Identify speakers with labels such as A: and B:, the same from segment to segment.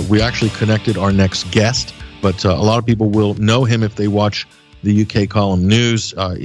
A: We actually connected our next guest, but a lot of people will know him if they watch the UK column news. I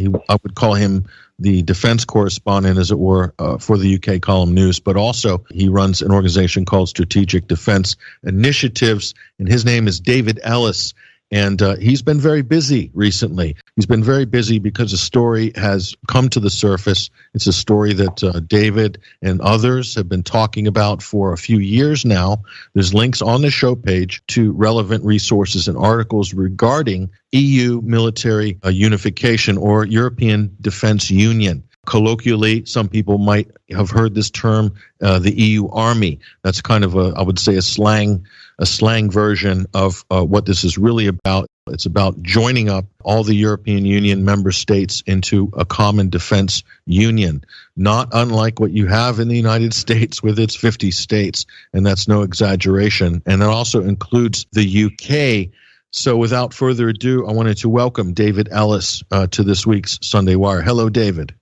A: would call him the defense correspondent, as it were, for the UK column news, but also he runs an organization called Strategic Defense Initiatives, and his name is David Ellis. And he's been very busy recently. He's been very busy because a story has come to the surface. It's a story that David and others have been talking about for a few years now. There's links on the show page to relevant resources and articles regarding EU military unification, or European Defense Union. Colloquially, some people might have heard this term, the EU Army. That's kind of I would say, a slang version of what this is really about. It's about joining up all the European Union member states into a common defense union, not unlike what you have in the United States with its 50 states, and that's no exaggeration. And it also includes the UK. So without further ado, I wanted to welcome David Ellis to this week's Sunday Wire. Hello, David.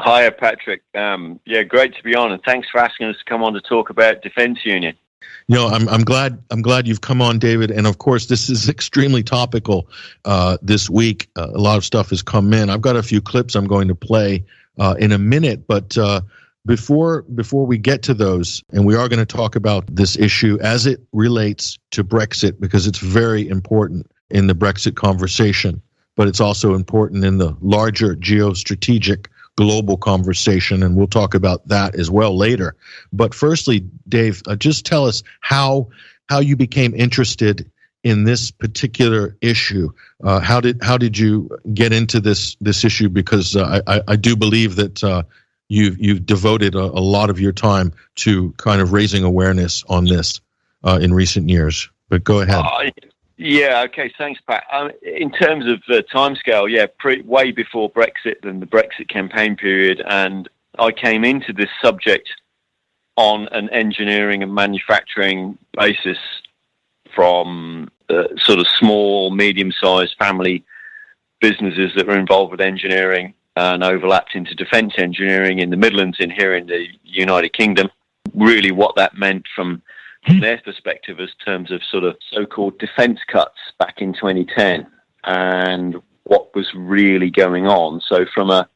B: Hiya, Patrick. Great to be on, and thanks for asking us to come on to talk about Defense Union.
A: You know, I'm glad you've come on, David. And of course, this is extremely topical this week. A lot of stuff has come in. I've got a few clips I'm going to play in a minute, but before we get to those, and we are going to talk about this issue as it relates to Brexit, because it's very important in the Brexit conversation, but it's also important in the larger geostrategic global conversation, and we'll talk about that as well later. But firstly, Dave, just tell us how you became interested in this particular issue. How did you get into this issue? Because I do believe that you've devoted a lot of your time to kind of raising awareness on this in recent years. But go ahead.
B: Okay, thanks, Pat. In terms of timescale, way before Brexit and the Brexit campaign period, and I came into this subject on an engineering and manufacturing basis from sort of small, medium-sized family businesses that were involved with engineering and overlapped into defence engineering in the Midlands in the United Kingdom. Really what that meant from their perspective as terms of sort of so-called defence cuts back in 2010 and what was really going on. So from a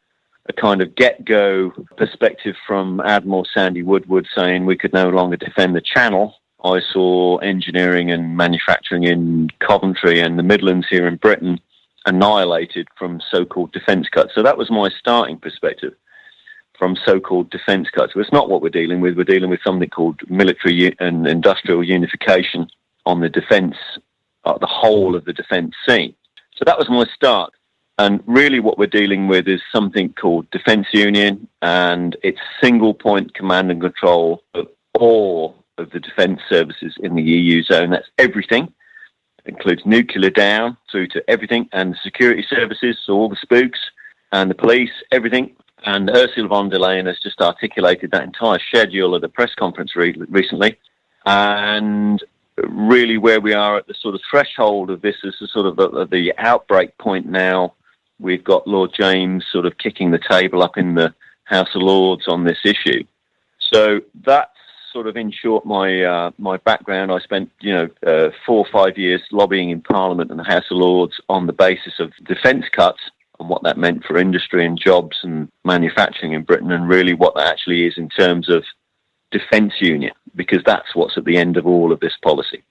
B: kind of get-go perspective from Admiral Sandy Woodward saying we could no longer defend the Channel, I saw engineering and manufacturing in Coventry and the Midlands here in Britain annihilated from so-called defence cuts. So that was my starting perspective from so-called defence cuts. Well, it's not what we're dealing with. We're dealing with something called military and industrial unification on the defence, the whole of the defence scene. So that was my start. And really what we're dealing with is something called Defence Union, and it's single point command and control of all of the defence services in the EU zone. That's everything. It includes nuclear down through to everything, and the security services, so all the spooks and the police, everything. And Ursula von der Leyen has just articulated that entire schedule at a press conference recently. And really where we are at the sort of threshold of this is the sort of the outbreak point now. We've got Lord James sort of kicking the table up in the House of Lords on this issue. So that's sort of, in short, my background. I spent 4 or 5 years lobbying in Parliament and the House of Lords on the basis of defence cuts and what that meant for industry and jobs and manufacturing in Britain, and really what that actually is in terms of defence union, because that's what's at the end of all of this policy.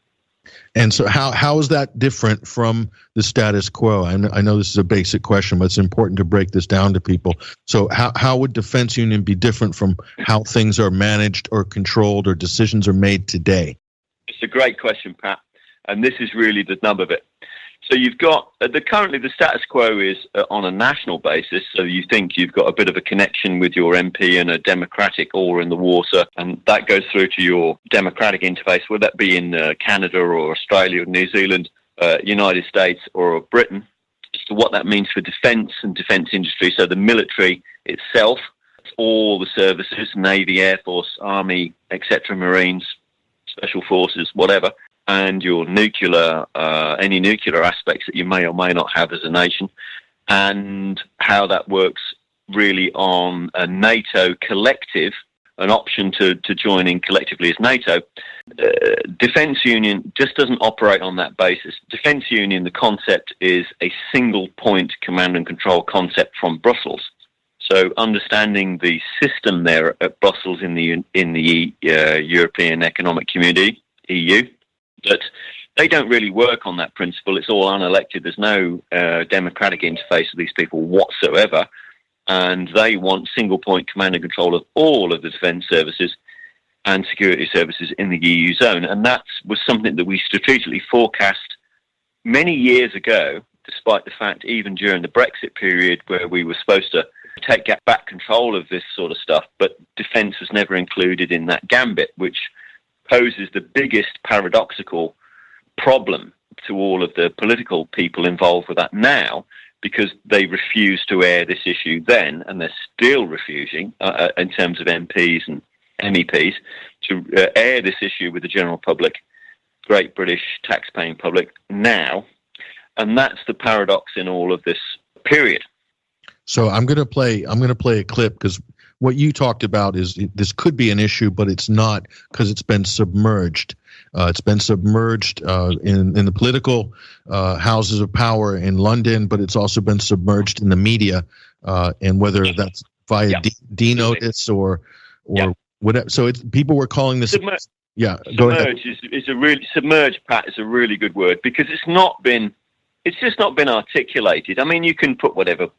A: And so how is that different from the status quo? I know this is a basic question, but it's important to break this down to people. So how would defense union be different from how things are managed or controlled or decisions are made today?
B: It's a great question, Pat, and this is really the nub of it. So you've got currently the status quo is on a national basis. So you think you've got a bit of a connection with your MP and a democratic oar in the water, and that goes through to your democratic interface, whether that be in Canada or Australia or New Zealand, United States or Britain, as to what that means for defence and defence industry. So the military itself, all the services, Navy, Air Force, Army, etc., Marines, Special Forces, whatever, and your nuclear, any nuclear aspects that you may or may not have as a nation, and how that works really on a NATO collective an option to join in collectively as NATO. Defence Union just doesn't operate on that basis. Defence Union, the concept is a single point command and control concept from Brussels. So understanding the system there at Brussels in the European Economic Community, EU, that they don't really work on that principle. It's all unelected. There's no democratic interface with these people whatsoever. And they want single point command and control of all of the defence services and security services in the EU zone. And that was something that we strategically forecast many years ago, despite the fact even during the Brexit period where we were supposed to take back control of this sort of stuff, but defence was never included in that gambit, which poses the biggest paradoxical problem to all of the political people involved with that now, because they refused to air this issue then, and they're still refusing, in terms of MPs and MEPs, to air this issue with the general public, great British tax-paying public now. And that's the paradox in all of this period.
A: So I'm going to play a clip, because what you talked about is this could be an issue, but it's not, because it's been submerged. It's been submerged in the political houses of power in London, but it's also been submerged in the media, and whether that's via D-Notice or whatever. So people were calling this. Go ahead.
B: Submerged, Pat, is a really good word, because it's just not been articulated. I mean, you can put whatever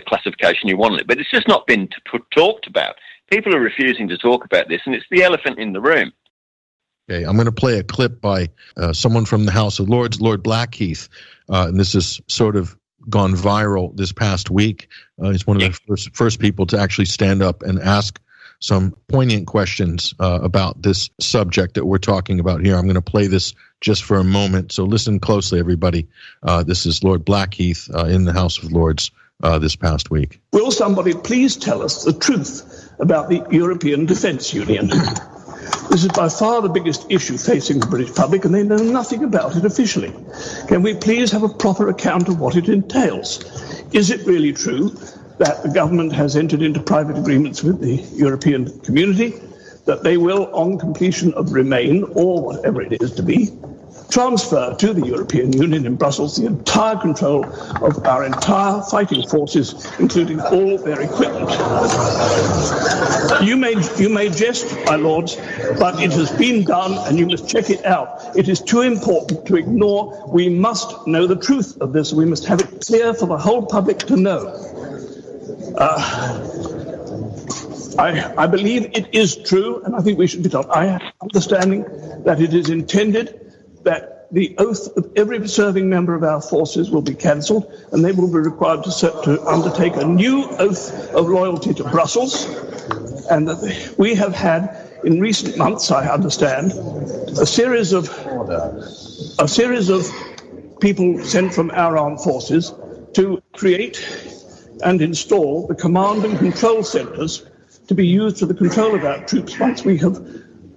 B: classification you want on it, but it's just not been talked about. People are refusing to talk about this, and it's the elephant in the room.
A: Okay, I'm going to play a clip by someone from the House of Lords, Lord Blackheath, and this has sort of gone viral this past week. He's one of the first people to actually stand up and ask some poignant questions about this subject that we're talking about here. I'm going to play this just for a moment, so listen closely, everybody. This is Lord Blackheath in the House of Lords this past week.
C: Will somebody please tell us the truth about the European Defence Union? This is by far the biggest issue facing the British public, and they know nothing about it officially. Can we please have a proper account of what it entails? Is it really true that the government has entered into private agreements with the European community, that they will, on completion of Remain, or whatever it is to be, transfer to the European Union in Brussels the entire control of our entire fighting forces, including all their equipment? You may jest, my lords, but it has been done, and you must check it out. It is too important to ignore. We must know the truth of this. We must have it clear for the whole public to know. I believe it is true, and I think we should be told. I have understanding that it is intended that the oath of every serving member of our forces will be cancelled, and they will be required to undertake a new oath of loyalty to Brussels, and that we have had in recent months, I understand, a series of people sent from our armed forces to create and install the command and control centres to be used for the control of our troops once we have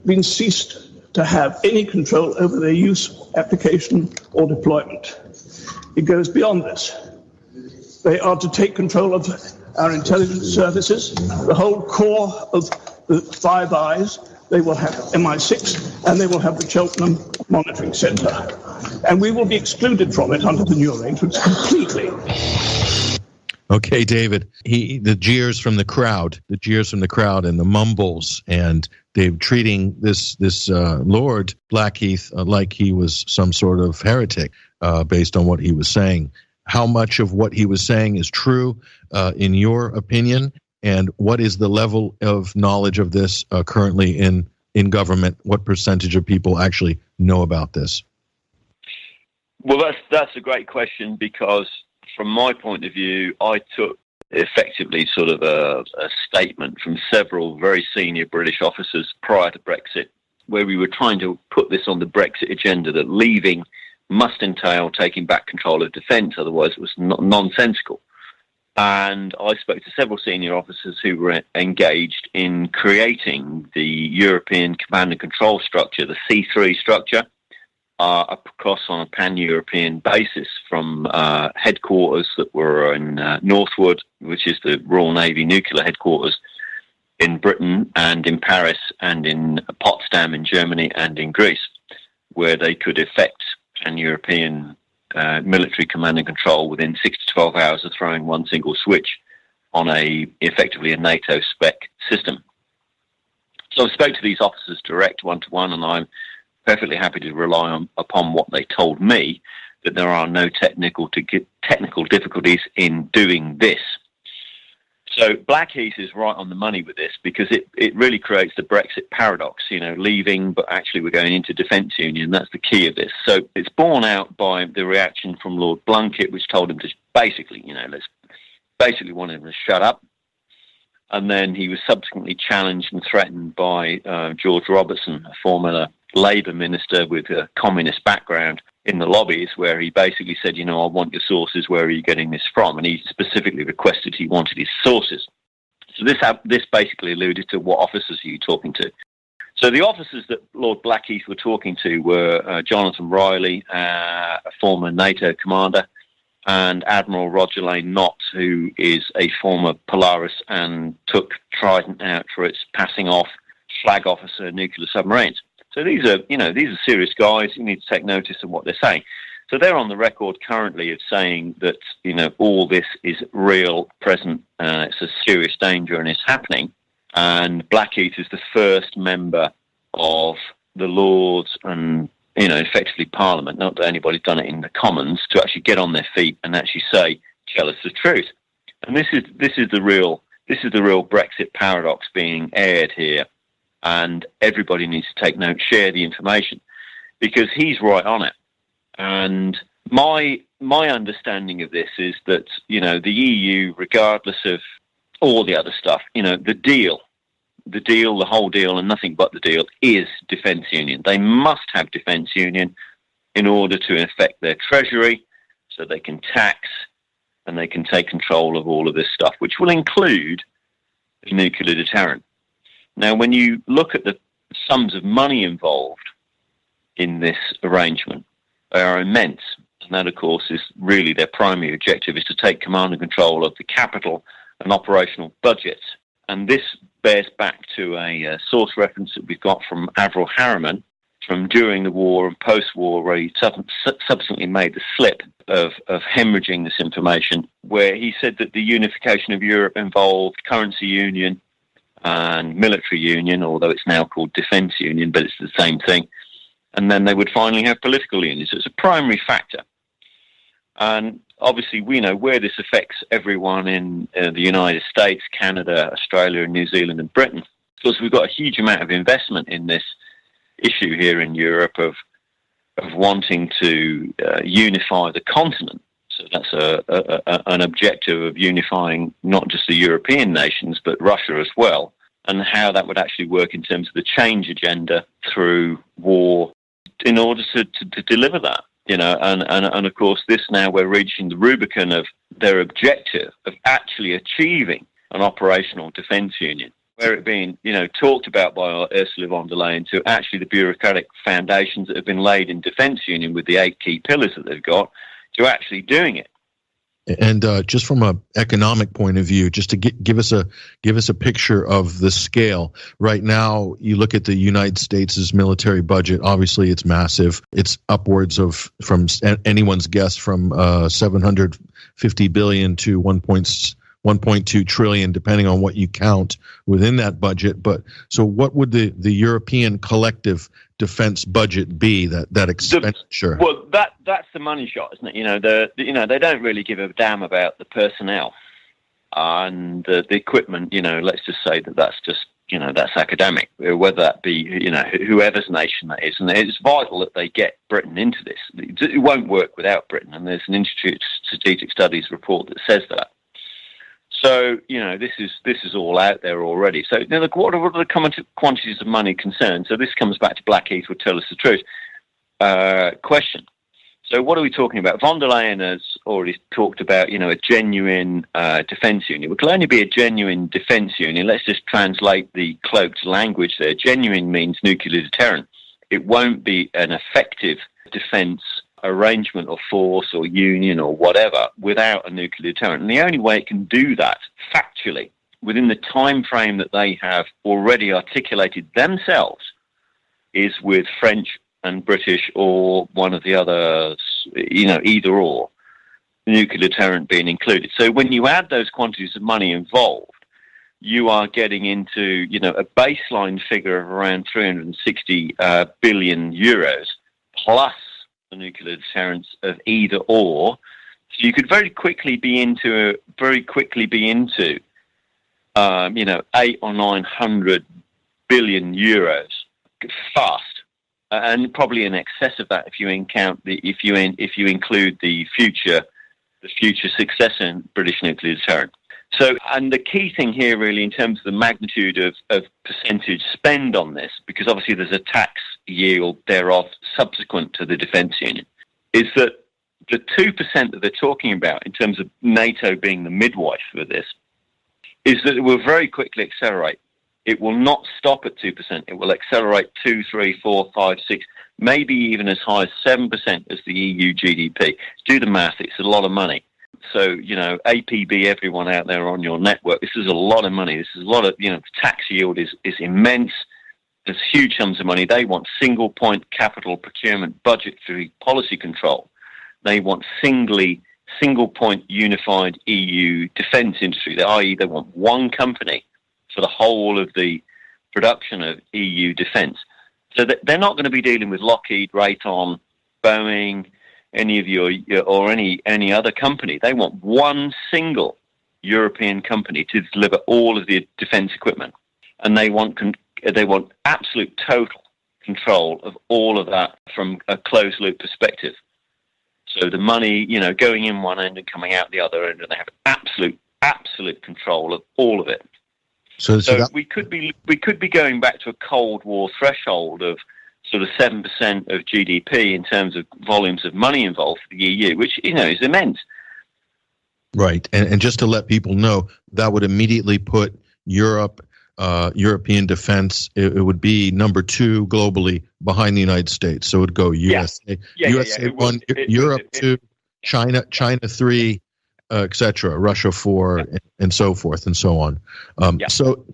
C: been ceased to have any control over their use, application, or deployment. It goes beyond this. They are to take control of our intelligence services, the whole core of the Five Eyes. They will have MI6, and they will have the Cheltenham Monitoring Centre. And we will be excluded from it under the new arrangements completely.
A: Okay, David, the jeers from the crowd and the mumbles, and they're treating this Lord Blackheath like he was some sort of heretic based on what he was saying. How much of what he was saying is true in your opinion, and what is the level of knowledge of this currently in government? What percentage of people actually know about this?
B: Well, that's a great question, because from my point of view, I took effectively sort of a statement from several very senior British officers prior to Brexit, where we were trying to put this on the Brexit agenda, that leaving must entail taking back control of defence, otherwise it was nonsensical. And I spoke to several senior officers who were engaged in creating the European Command and Control structure, the C3 structure, across on a pan-European basis, from headquarters that were in Northwood, which is the Royal Navy nuclear headquarters, in Britain and in Paris and in Potsdam in Germany and in Greece, where they could effect an European military command and control within 6 to 12 hours of throwing one single switch on effectively a NATO spec system. So I spoke to these officers direct, one-to-one, and I'm perfectly happy to rely upon what they told me, that there are no technical difficulties in doing this. So Blackheath is right on the money with this, because it really creates the Brexit paradox, leaving, but actually we're going into defence union. That's the key of this. So it's borne out by the reaction from Lord Blunkett, which told him to basically wanted him to shut up. And then he was subsequently challenged and threatened by George Robertson, a former Labour minister with a communist background, in the lobbies, where he basically said, I want your sources, where are you getting this from? And he specifically requested he wanted his sources. So this basically alluded to what officers are you talking to. So the officers that Lord Blackheath were talking to were Jonathan Riley, a former NATO commander, and Admiral Roger Lane Knott, who is a former Polaris and took Trident out for its passing off flag officer nuclear submarines. So these are serious guys. You need to take notice of what they're saying. So they're on the record currently of saying that, all this is real, present, it's a serious danger and it's happening. And Blackheath is the first member of the Lords and, effectively Parliament, not that anybody's done it in the Commons, to actually get on their feet and actually say, tell us the truth. And this is the real Brexit paradox being aired here. And everybody needs to take note, share the information, because he's right on it. And my understanding of this is that, the EU, regardless of all the other stuff, the whole deal and nothing but the deal is defence union. They must have defence union in order to effect their treasury, so they can tax and they can take control of all of this stuff, which will include the nuclear deterrent. Now, when you look at the sums of money involved in this arrangement, they are immense. And that, of course, is really their primary objective, is to take command and control of the capital and operational budgets. And this bears back to a source reference that we've got from Avril Harriman from during the war and post-war, where he subsequently made the slip of hemorrhaging this information, where he said that the unification of Europe involved currency union and military union, although it's now called defence union, but it's the same thing. And then they would finally have political union. So it's a primary factor. And obviously we know where this affects everyone in the United States, Canada, Australia, New Zealand and Britain, because we've got a huge amount of investment in this issue here in Europe of wanting to unify the continent. So that's an objective of unifying not just the European nations, but Russia as well, and how that would actually work in terms of the change agenda through war in order to deliver that. And of course, this now we're reaching the Rubicon of their objective of actually achieving an operational defence union, where it being, talked about by Ursula von der Leyen, to actually the bureaucratic foundations that have been laid in defence union with the 8 key pillars that they've got, to actually doing it.
A: And just from an economic point of view, just to give us a picture of the scale. Right now, you look at the United States' military budget. Obviously, it's massive. It's upwards of, from anyone's guess, from 750 billion to 1.2 trillion, depending on what you count within that budget. But so, what would the European collective defense budget be, that expenditure?
B: Well, that's the money shot, isn't it? They don't really give a damn about the personnel and the equipment. Let's just say that's just that's academic, whether that be whoever's nation that is, and it's vital that they get Britain into this. It won't work without Britain, and there's an Institute of Strategic Studies report that says that. So, this is all out there already. So, what are the quantities of money concerned? So this comes back to Blackheath would tell us the truth. Question. So what are we talking about? Von der Leyen has already talked about, a genuine defence union. It can only be a genuine defence union. Let's just translate the cloaked language there. Genuine means nuclear deterrent. It won't be an effective defence arrangement or force or union or whatever without a nuclear deterrent. And the only way it can do that factually within the time frame that they have already articulated themselves, is with French and British or one of the others, either or, nuclear deterrent being included. So when you add those quantities of money involved, you are getting into, a baseline figure of around 360 billion euros plus the nuclear deterrence of either or. So you could very quickly be into 800 or 900 billion euros fast, and probably in excess of that if you include the future success in British nuclear deterrent. So, and the key thing here really in terms of the magnitude of percentage spend on this, because obviously there's a tax yield thereof subsequent to the defence union, is that the 2% that they're talking about in terms of NATO being the midwife for this is that it will very quickly accelerate. It will not stop at 2%. It will accelerate 2, 3, 4, 5, 6, maybe even as high as 7% as the EU GDP. Do the math. It's a lot of money. So, APB, everyone out there on your network, this is a lot of money. This is a lot of, the tax yield is immense. There's huge sums of money. They want single point capital procurement budgetary policy control. They want single point unified EU defence industry, i.e. they want one company for the whole of the production of EU defence. So that they're not going to be dealing with Lockheed, Raytheon, Boeing, any of your or any other company. They want one single European company to deliver all of the defence equipment, and they want absolute total control of all of that from a closed loop perspective. So the money, going in one end and coming out the other end, and they have absolute control of all of it. So we could be going back to a Cold War threshold of sort of 7% of GDP in terms of volumes of money involved for the EU, which is immense.
A: Right, and just to let people know, that would immediately put European defense. It would be number 2 globally behind the United States. So it would go USA, USA 1, Europe 2, China 3. Etc., Russia 4, and so forth and so on. So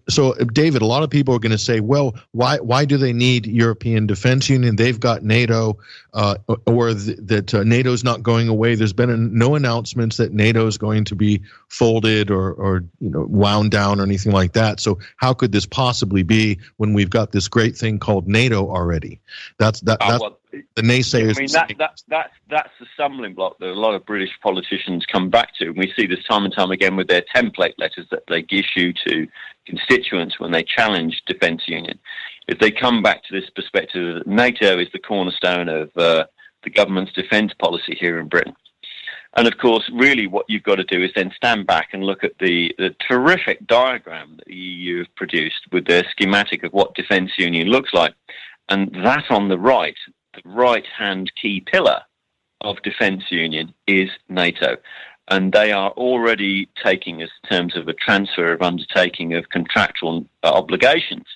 A: David, a lot of people are going to say, well, why do they need European Defence Union? They've got NATO, that NATO's not going away. There's been no announcements that NATO is going to be folded or wound down or anything like that. So how could this possibly be when we've got this great thing called NATO already? That's the naysayers.
B: I mean, that's the stumbling block that a lot of British politicians come back to. And we see this time and time again with their template letters that they issue to constituents when they challenge defence union. If they come back to this perspective that NATO is the cornerstone of the government's defence policy here in Britain. And of course, really what you've got to do is then stand back and look at the terrific diagram that the EU have produced with their schematic of what defence union looks like. And that on the right-hand key pillar of defence union is NATO. And they are already taking, as terms of a transfer of undertaking of contractual obligations,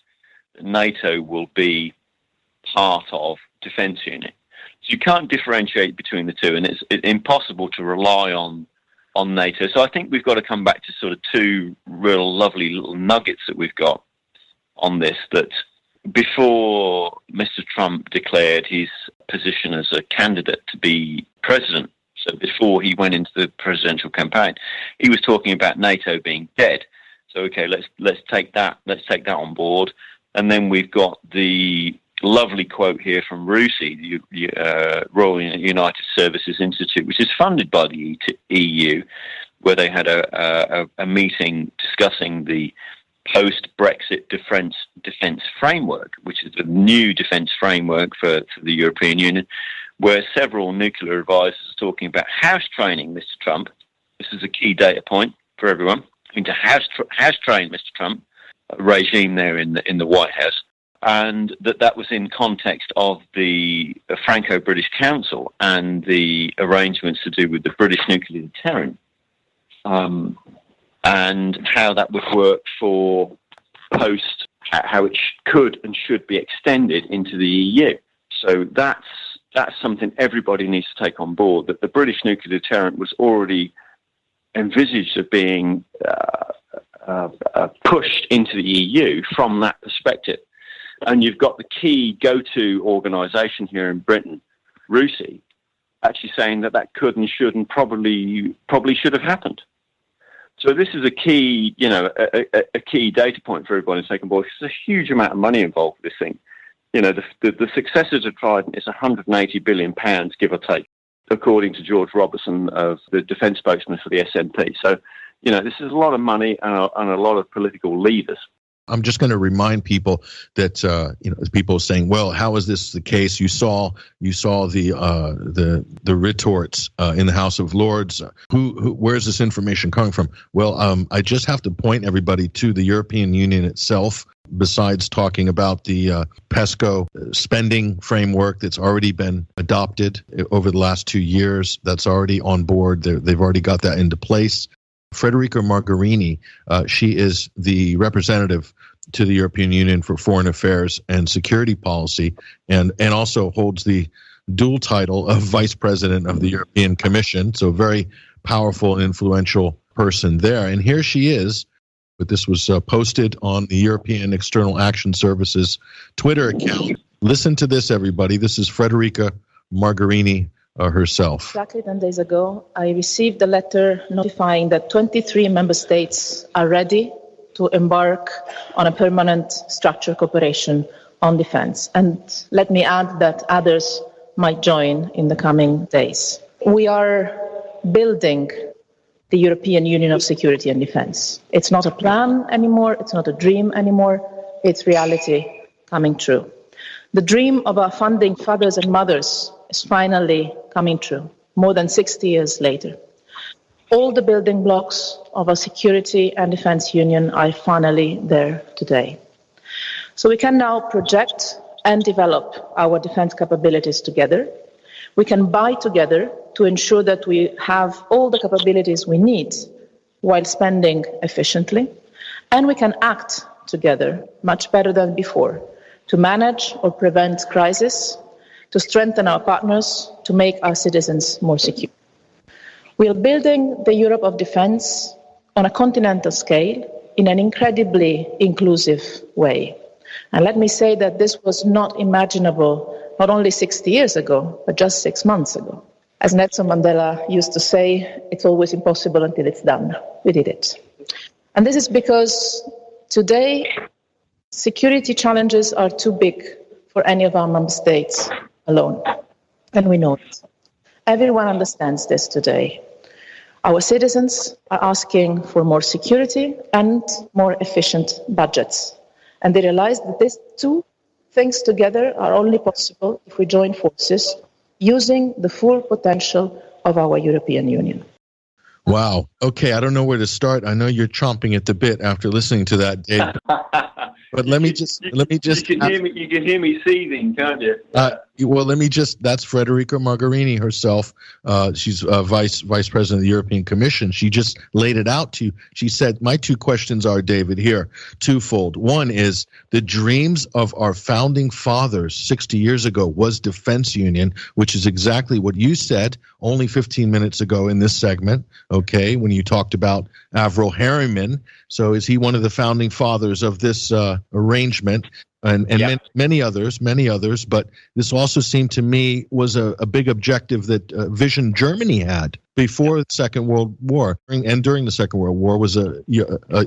B: that NATO will be part of defence union. So you can't differentiate between the two, and it's impossible to rely on NATO. So I think we've got to come back to sort of 2 real lovely little nuggets that we've got on this, that before Mr. Trump declared his position as a candidate to be president, so before he went into the presidential campaign, he was talking about NATO being dead. So okay, let's take that on board. And then we've got the lovely quote here from RUSI, the Royal United Services Institute, which is funded by the EU, where they had a meeting discussing the post-Brexit defence framework, which is the new defence framework for the European Union, where several nuclear advisors are talking about house training Mr. Trump. This is a key data point for everyone. To house train Mr. Trump, a regime there in the White House, and that was in context of the Franco-British Council and the arrangements to do with the British nuclear deterrent. And how that would work for how it could and should be extended into the EU. So that's something everybody needs to take on board, that the British nuclear deterrent was already envisaged as being pushed into the EU from that perspective. And you've got the key go-to organisation here in Britain, RUSI, actually saying that could and should and probably should have happened. So this is a key, a key data point for everybody to take on board. There's a huge amount of money involved with this thing. The successor to Trident is £180 billion, give or take, according to George Robertson, of the defence spokesman for the SNP. So, this is a lot of money and a lot of political levers.
A: I'm just going to remind people that people are saying, "Well, how is this the case?" You saw the retorts in the House of Lords. Where is this information coming from? Well, I just have to point everybody to the European Union itself. Besides talking about the PESCO spending framework that's already been adopted over the last 2 years, that's already on board. They've already got that into place. Federica Mogherini, she is the representative to the European Union for Foreign Affairs and Security Policy, and also holds the dual title of Vice President of the European Commission, so very powerful and influential person there. And here she is, but this was posted on the European External Action Service's Twitter account. Listen to this, everybody. This is Federica Mogherini herself.
D: Exactly 10 days ago, I received a letter notifying that 23 member states are ready to embark on a permanent structured cooperation on defense. And let me add that others might join in the coming days. We are building the European Union of Security and Defense. It's not a plan anymore, it's not a dream anymore, it's reality coming true. The dream of our founding fathers and mothers is finally coming true, more than 60 years later. All the building blocks of our security and defense union are finally there today. So we can now project and develop our defense capabilities together. We can buy together to ensure that we have all the capabilities we need while spending efficiently. And we can act together much better than before to manage or prevent crisis, to strengthen our partners, to make our citizens more secure. We are building the Europe of defense on a continental scale in an incredibly inclusive way. And let me say that this was not imaginable not only 60 years ago, but just 6 months ago. As Nelson Mandela used to say, it's always impossible until it's done. We did it. And this is because today, security challenges are too big for any of our member states alone. And we know it. Everyone understands this today. Our citizens are asking for more security and more efficient budgets. And they realize that these two things together are only possible if we join forces using the full potential of our European Union.
A: Wow. Okay, I don't know where to start. I know you're chomping at the bit after listening to that, Dave. But let me just. You
B: can hear me seething, can't you?
A: Well, that's Federica Mogherini herself. She's vice president of the European Commission. She just laid it out to you. She said, my two questions are, David, here, twofold. One is the dreams of our founding fathers 60 years ago was defense union, which is exactly what you said only 15 minutes ago in this segment, okay, when you talked about Avril Harriman. So is he one of the founding fathers of this arrangement? And yep. many others, but this also seemed to me was a big objective that vision Germany had before the Second World War and during the Second World War was a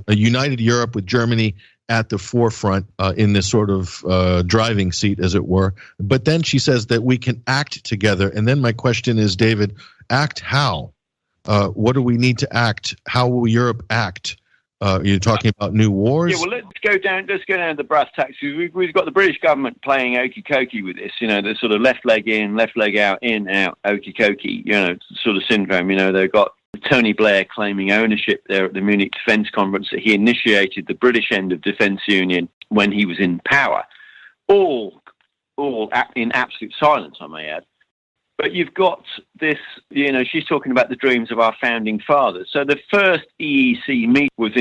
A: united Europe with Germany at the forefront in this sort of driving seat, as it were. But then she says that we can act together. And then my question is, David, act how? What do we need to act? How will Europe act? You're talking about new wars?
B: Yeah, well, let's go down to the brass tacks. We've got the British government playing okey cokey with this. The sort of left leg in, left leg out, in, out, okey cokey. Sort of syndrome. They've got Tony Blair claiming ownership there at the Munich Defence Conference that he initiated the British end of defence union when he was in power. All in absolute silence, I may add. But you've got this, she's talking about the dreams of our founding fathers. So the first EEC meeting was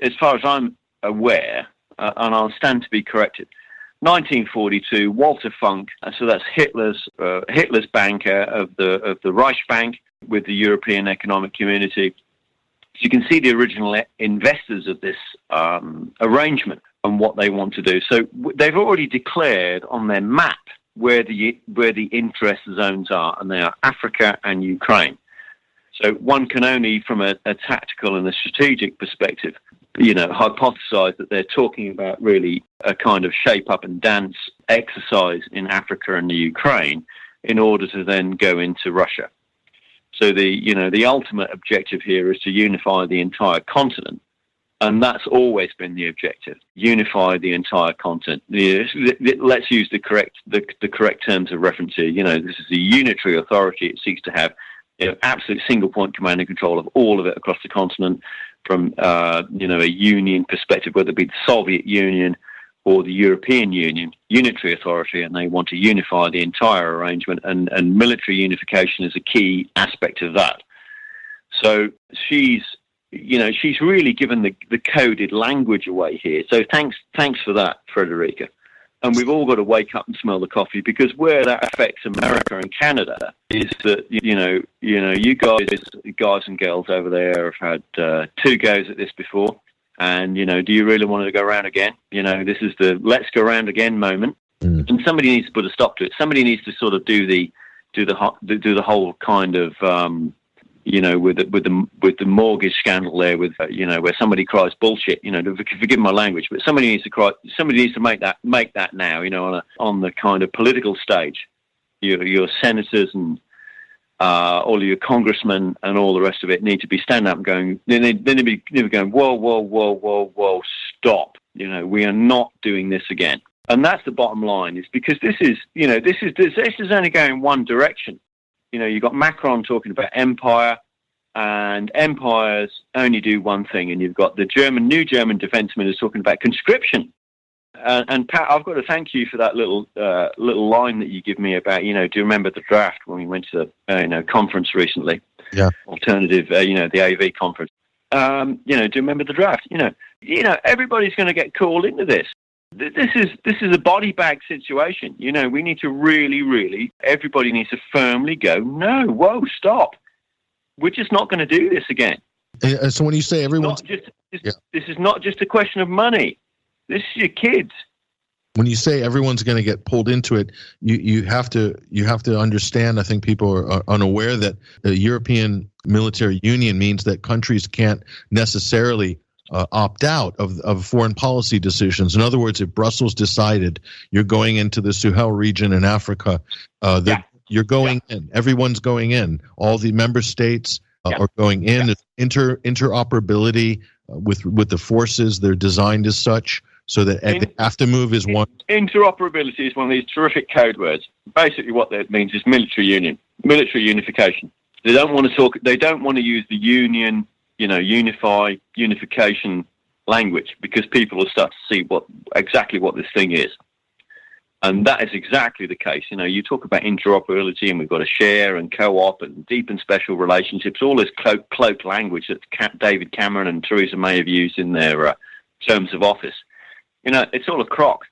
B: as far as I'm aware, and I'll stand to be corrected, 1942, Walter Funk, so that's Hitler's banker of the Reichsbank with the European Economic Community. So you can see the original investors of this arrangement and what they want to do. So they've already declared on their map where the interest zones are, and they are Africa and Ukraine. So one can only, from a tactical and a strategic perspective, hypothesize that they're talking about really a kind of shape up and dance exercise in Africa and the Ukraine in order to then go into Russia. So the ultimate objective here is to unify the entire continent. And that's always been the objective: unify the entire continent. Let's use the correct terms of reference here. This is a unitary authority. It seeks to have absolute single point command and control of all of it across the continent, from a union perspective, whether it be the Soviet Union or the European Union, unitary authority, and they want to unify the entire arrangement. And military unification is a key aspect of that. So she's really given the coded language away here. So thanks for that, Frederica. And we've all got to wake up and smell the coffee, because where that affects America and Canada is that, you guys and girls over there have had 2 goes at this before. And, do you really want to go around again? This is the let's go around again moment. Mm. And somebody needs to put a stop to it. Somebody needs to sort of do the whole kind of, with the mortgage scandal there, with where somebody cries bullshit. Forgive my language, but somebody needs to cry. Somebody needs to make that now. On the kind of political stage, your senators and all of your congressmen and all the rest of it need to be standing up and going. Then they'd be going, whoa, stop. We are not doing this again. And that's the bottom line. Is because this is only going one direction. You've got Macron talking about empire, and empires only do one thing. And you've got the new German defense minister talking about conscription. And Pat, I've got to thank you for that little line that you give me about, do you remember the draft when we went to the conference recently? Yeah. Alternative, the AV conference. Do you remember the draft? Everybody's going to get called into this. This is a body bag situation. We need to really, everybody needs to firmly go, no, whoa, stop. We're just not going to do this again.
A: So when you say everyone's...
B: This is not just a question of money. This is your kids.
A: When you say everyone's going to get pulled into it, you have to understand, I think people are unaware that the European Military Union means that countries can't necessarily opt out of foreign policy decisions. In other words, if Brussels decided you're going into the Sahel region in Africa, you're going in. Everyone's going in. All the member states are going in. Interoperability with the forces, they're designed as such so that they have to move as one.
B: Interoperability is one of these terrific code words. Basically, what that means is military unification. They don't want to use the union, unification language, because people will start to see exactly what this thing is. And that is exactly the case. You talk about interoperability, and we've got to share and co-op and deep and special relationships, all this cloaked language that David Cameron and Theresa May have used in their terms of office. It's all a crock.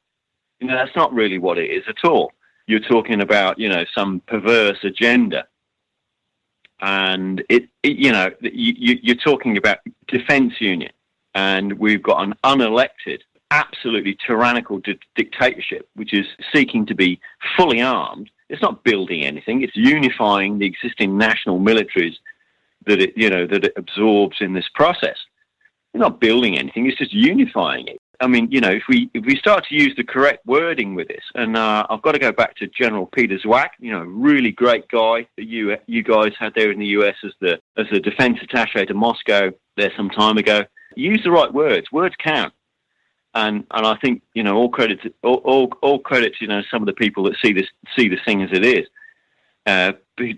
B: That's not really what it is at all. You're talking about, some perverse agenda. And you're talking about defense union, and we've got an unelected, absolutely tyrannical dictatorship, which is seeking to be fully armed. It's not building anything. It's unifying the existing national militaries that it absorbs in this process. It's not building anything. It's just unifying it. I mean, if we start to use the correct wording with this, and I've got to go back to General Peter Zwack, really great guy that you guys had there in the US as the defense attaché to Moscow there some time ago. Use the right words. Words count. And I think all credit to some of the people that see this thing as it is.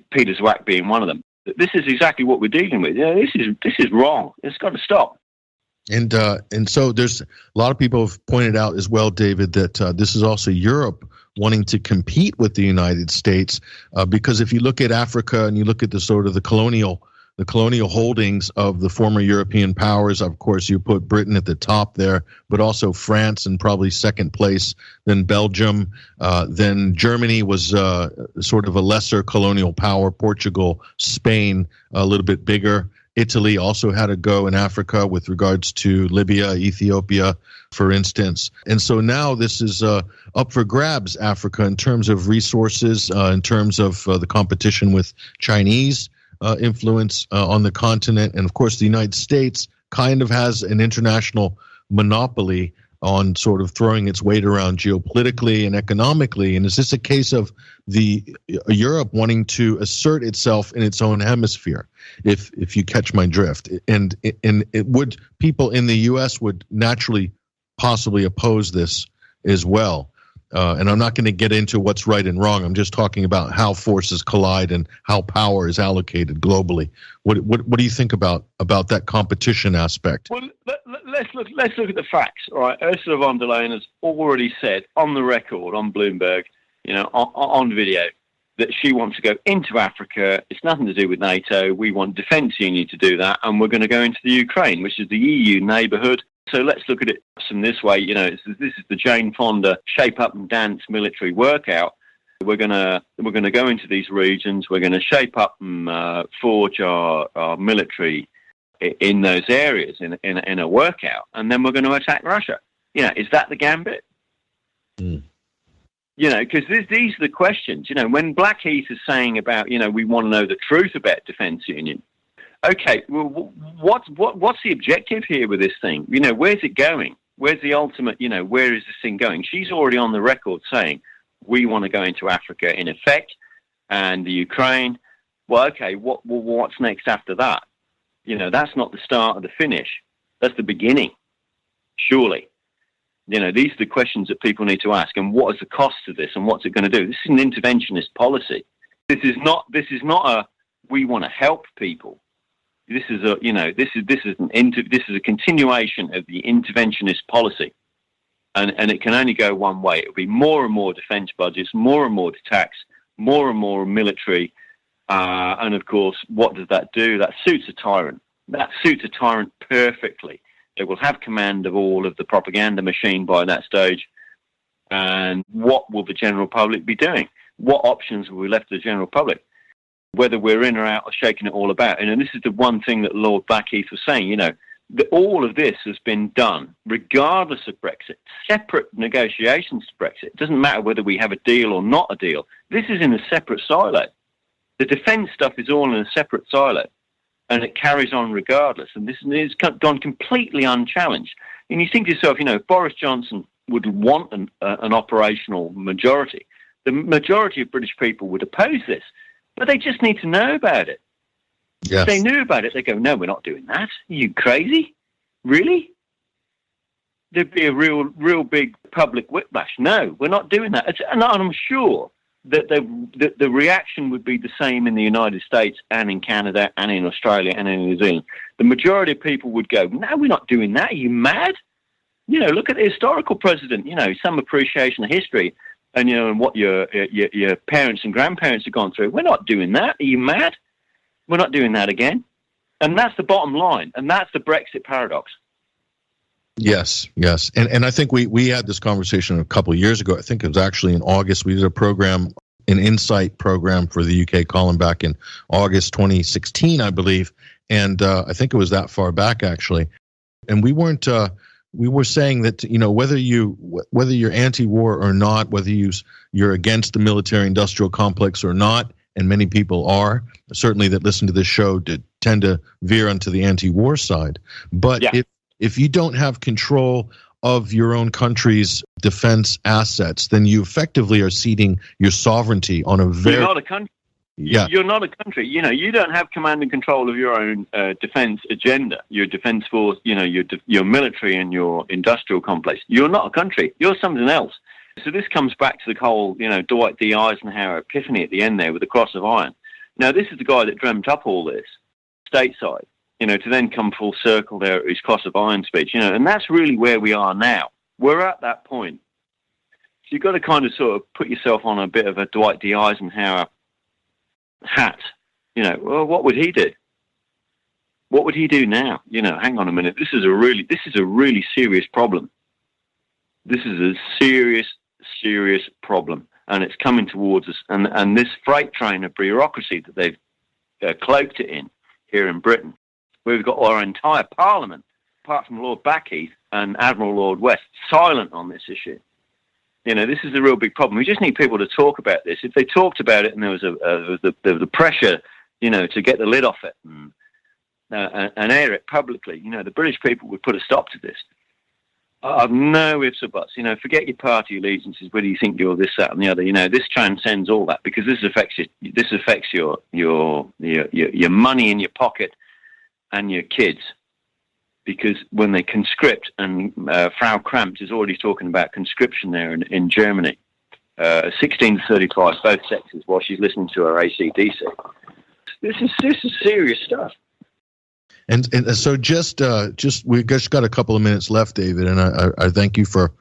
B: Peter Zwack being one of them. This is exactly what we're dealing with. This is wrong. It's got to stop.
A: And so there's a lot of people have pointed out as well, David, that this is also Europe wanting to compete with the United States, because if you look at Africa and you look at the sort of the colonial holdings of the former European powers, of course, you put Britain at the top there, but also France in probably second place, then Belgium, then Germany was sort of a lesser colonial power, Portugal, Spain, a little bit bigger. Italy also had a go in Africa with regards to Libya, Ethiopia, for instance. And so now this is up for grabs, Africa, in terms of resources, in terms of the competition with Chinese influence on the continent. And of course, the United States kind of has an international monopoly on sort of throwing its weight around geopolitically and economically. And is this a case of the Europe wanting to assert itself in its own hemisphere, if you catch my drift? And it would, people in the U.S. would naturally possibly oppose this as well. And I'm not going to get into what's right and wrong. I'm just talking about how forces collide and how power is allocated globally. What do you think about that competition aspect?
B: Well, let's look at the facts. All right, Ursula von der Leyen has already said on the record on Bloomberg, on video, that she wants to go into Africa. It's nothing to do with NATO. We want defence union to do that, and we're going to go into the Ukraine, which is the EU neighbourhood. So let's look at it from this way. This is the Jane Fonda shape up and dance military workout. We're gonna go into these regions. We're going to shape up and forge our military in those areas in a workout, and then we're going to attack Russia. Is that the gambit?
A: Mm.
B: Because these are the questions. When Blackheath is saying about we want to know the truth about defence union. Okay, well, what's the objective here with this thing? Where's it going? Where's the ultimate, where is this thing going? She's already on the record saying, we want to go into Africa in effect, and the Ukraine. Well, okay, what's next after that? That's not the start of the finish. That's the beginning, surely. These are the questions that people need to ask. And what is the cost of this, and what's it going to do? This is an interventionist policy. This is not a, we want to help people. This is a continuation of the interventionist policy, and it can only go one way. It'll be more and more defence budgets, more and more tax, more and more military, and of course, what does that do? That suits a tyrant. That suits a tyrant perfectly. They will have command of all of the propaganda machine by that stage, and what will the general public be doing? What options will be left to the general public? Whether we're in or out or shaking it all about. And this is the one thing that Lord Blackheath was saying, that all of this has been done, regardless of Brexit, separate negotiations to Brexit. It doesn't matter whether we have a deal or not a deal. This is in a separate silo. The defence stuff is all in a separate silo, and it carries on regardless. And this has gone completely unchallenged. And you think to yourself, if Boris Johnson would want an operational majority, the majority of British people would oppose this. But they just need to know about it.
A: Yes.
B: If they knew about it, they go, no, we're not doing that. Are you crazy? Really? There'd be a real big public whiplash. No, we're not doing that. And I'm sure that the reaction would be the same in the United States and in Canada and in Australia and in New Zealand. The majority of people would go, no, we're not doing that. Are you mad? Look at the historical precedent, some appreciation of history. And and what your parents and grandparents have gone through. We're not doing that. Are you mad? We're not doing that again. And that's the bottom line. And that's the Brexit paradox.
A: Yes. And I think we had this conversation a couple of years ago. I think it was actually in August. We did a program, an insight program for the UK column back in August 2016, I believe. And I think it was that far back, actually. And we weren't... we were saying that whether you're anti-war or not, whether you're against the military-industrial complex or not, and many people are, certainly that listen to this show tend to veer onto the anti-war side. But
B: yeah.
A: if you don't have control of your own country's defense assets, then you effectively are ceding your sovereignty on a very...
B: You're not a country.
A: Yeah.
B: You're not a country. You don't have command and control of your own defense agenda, your defense force, your military and your industrial complex. You're not a country. You're something else. So this comes back to the whole, Dwight D. Eisenhower epiphany at the end there with the cross of iron. Now, this is the guy that dreamt up all this stateside, to then come full circle there at his cross of iron speech, and that's really where we are now. We're at that point. So you've got to kind of sort of put yourself on a bit of a Dwight D. Eisenhower hat. Well, what would he do? What would he do now? Hang on a minute. This is a really serious problem. This is a serious problem, and it's coming towards us. And this freight train of bureaucracy that they've cloaked it in here in Britain We've got our entire Parliament, apart from Lord Backheath and Admiral Lord West, silent on this issue. This is a real big problem. We just need people to talk about this. If they talked about it and there was the pressure, to get the lid off it and air it publicly, the British people would put a stop to this. I've no ifs or buts. Forget your party allegiances, whether you think you're this, that, and the other. This transcends all that, because this affects your money in your pocket and your kids. Because when they conscript, and Frau Krampt is already talking about conscription there in Germany, 16 to 35, both sexes, while she's listening to her AC/DC. This is serious stuff.
A: And so just we just got a couple of minutes left, David, and I thank you for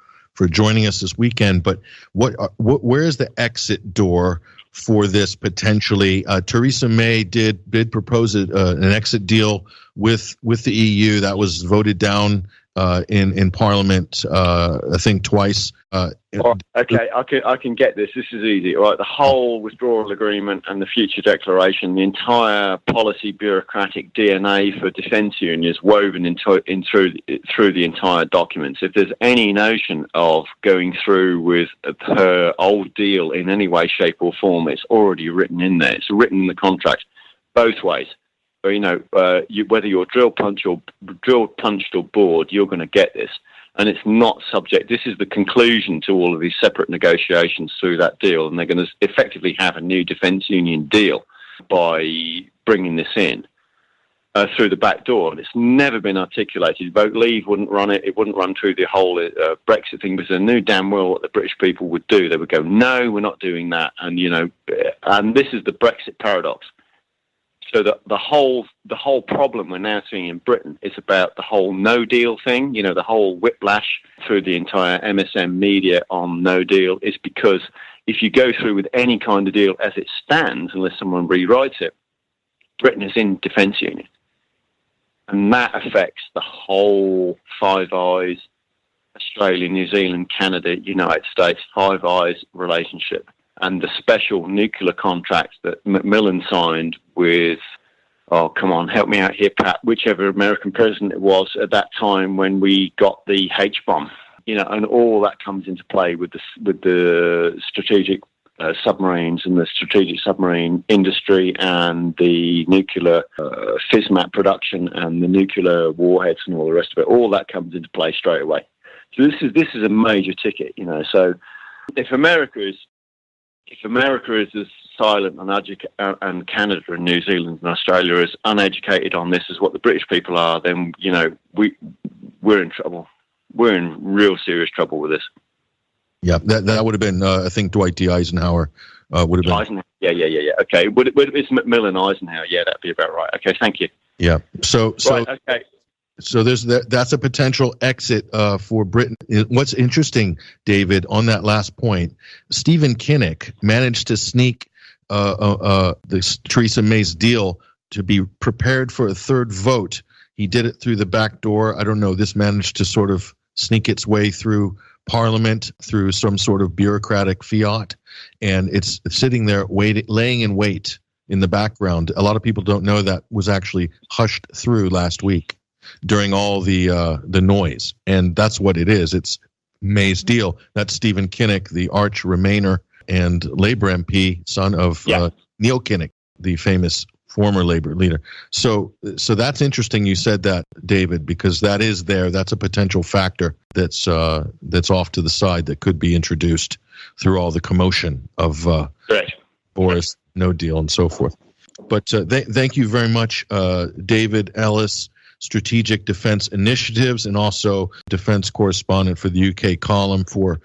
A: joining us this weekend. But where is the exit door for this potentially? Theresa May did propose an exit deal with the EU that was voted down in Parliament, I think twice.
B: Okay, I can get this. This is easy. All right, the whole withdrawal agreement and the future declaration, the entire policy bureaucratic DNA for defence unions woven through the entire documents. If there's any notion of going through with her old deal in any way, shape, or form, it's already written in there. It's written in the contract, both ways. Whether you're drill punched or bored, you're going to get this. And it's not subject. This is the conclusion to all of these separate negotiations through that deal. And they're going to effectively have a new defence union deal by bringing this in through the back door. And it's never been articulated. Vote Leave wouldn't run it. It wouldn't run through the whole Brexit thing, because they knew damn well what the British people would do. They would go, no, we're not doing that. And, and this is the Brexit paradox. So the whole problem we're now seeing in Britain is about the whole no deal thing, the whole whiplash through the entire MSM media on no deal is because if you go through with any kind of deal as it stands, unless someone rewrites it, Britain is in defence union. And that affects the whole Five Eyes, Australia, New Zealand, Canada, United States, Five Eyes relationship. And the special nuclear contract that Macmillan signed with, oh, come on, help me out here, Pat, whichever American president it was at that time when we got the H-bomb, and all that comes into play with the strategic submarines and the strategic submarine industry and the nuclear FISMAT production and the nuclear warheads and all the rest of it. All that comes into play straight away. So this is a major ticket, So if America is as silent and Canada and New Zealand and Australia is uneducated on this as what the British people are, then we're in trouble. We're in real serious trouble with this.
A: Yeah, that would have been I think Dwight D. Eisenhower would have been.
B: Eisenhower. Yeah. Okay, it's Macmillan Eisenhower. Yeah, that'd be about right. Okay, thank you.
A: Yeah. So
B: right, okay.
A: So that's a potential exit for Britain. What's interesting, David, on that last point, Stephen Kinnock managed to sneak this Theresa May's deal to be prepared for a third vote. He did it through the back door. I don't know. This managed to sort of sneak its way through Parliament through some sort of bureaucratic fiat, and it's sitting there laying in wait in the background. A lot of people don't know that was actually hushed through last week during all the noise, and that's what it is. It's May's deal. That's Stephen Kinnock, the arch Remainer and Labour MP, son of Neil Kinnock, the famous former Labour leader. So that's interesting. You said that, David, because that is there. That's a potential factor that's off to the side that could be introduced through all the commotion of Boris, no deal, and so forth. But thank you very much, David Ellis, Strategic Defence Initiatives, and also defence correspondent for the UK column, for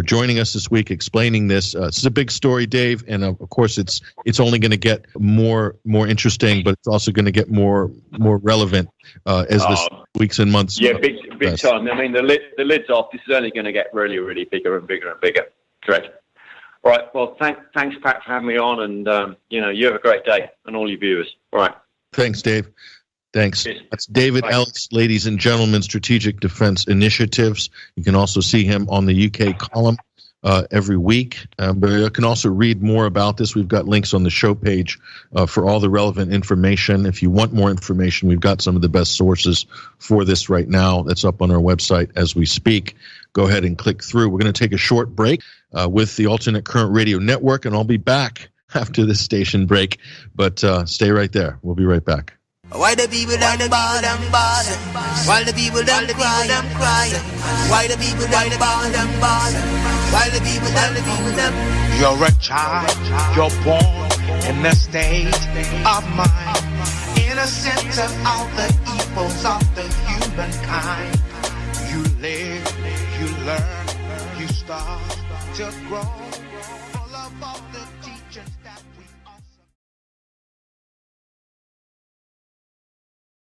A: joining us this week, explaining this. This is a big story, Dave, and of course it's only going to get more interesting, but it's also going to get more relevant as this weeks and months.
B: Yeah, big time. I mean, the lid's off. This is only going to get really, really bigger and bigger and bigger. Correct. All right. Well, thanks, Pat, for having me on, and you have a great day, and all your viewers. All right.
A: Thanks, Dave. Thanks. That's David Ellis, ladies and gentlemen, Strategic Defence Initiatives. You can also see him on the UK column every week. But you can also read more about this. We've got links on the show page for all the relevant information. If you want more information, we've got some of the best sources for this right now. That's up on our website as we speak. Go ahead and click through. We're going to take a short break with the Alternate Current Radio Network, and I'll be back after this station break. But stay right there. We'll be right back.
E: Why the people them bother? Why the people them cry? Why the people them bother? Why the people them?
F: You're a child, you're born in the state of mind, innocent of all the evils of the humankind. You live, you learn, you start to grow, full of all the teachings.